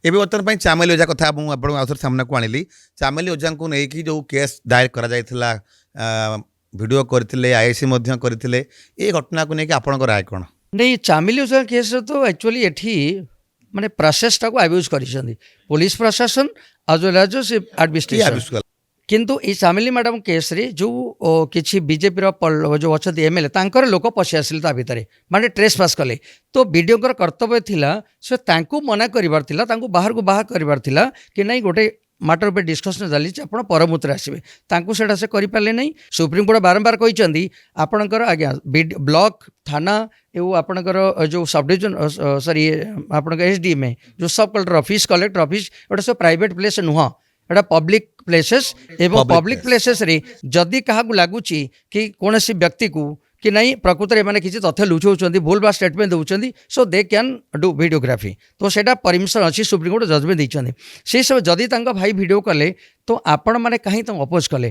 ଏବେ ବର୍ତ୍ତମାନ ଚାମେଲି ଓଝା କଥା ମୁଁ ଆପଣଙ୍କୁ ଆଉଥରେ ସାମ୍ନାକୁ ଆଣିଲି। ଚାମେଲି ଓଝାଙ୍କୁ ନେଇକି ଯେଉଁ କେସ୍ ଦାୟର କରାଯାଇଥିଲା, ଭିଡ଼ିଓ କରିଥିଲେ, ଆଇଆଇସି ମଧ୍ୟ କରିଥିଲେ, ଏ ଘଟଣାକୁ ନେଇକି ଆପଣଙ୍କ ରାୟ କ'ଣ? नहीं चामिली ओझा केस तो एक्चुअली एठी माने प्रोसेसटा को अब्यूज करिसेंती पुलिस प्रशासन आज वेल एज से एडमिनिस्ट्रेशन किंतु ये चामिली मैडम केस रे जो किछि बीजेपी जो अच्छा एमएलए तांकर लोक पशि आसिले ता भितर माने ट्रेस पास कले तो वीडियो कर्तव्य थिला से तांकू मना करिवार थिला, तांकू बाहर को बाहर करिवार थिला कि नहीं गोटे मैटर पे डिस्कसन चली आप परमुत्र आसवे तांकू सेटा से करें नहीं। सुप्रीमकोर्ट बारंबार कहते आपणकर आज्ञा ब्लॉक थाना एवं आपणकर जो सब डिविजन सॉरी आपणकर एसडीएमए जो सब कलेक्टर ऑफिस कलेक्टर ऑफिस एटा सब प्राइवेट प्लेस नुह, एटा पब्लिक प्लेसेस एवं पब्लिक प्लेसेस रे जदि क्या लगुच कि कौन व्यक्ति को कि नहीं प्रकृत में किसी तथ्य लुचाऊँ भूल बा स्टेटमेंट दौरान सो दे कैन डू वीडियोग्राफी तो सेटा परमिशन अच्छी सुप्रीमकोर्ट जजमेंट देते से सब जदि भाई वीडियो कले तो आपण मैंने कहीं अपोज कले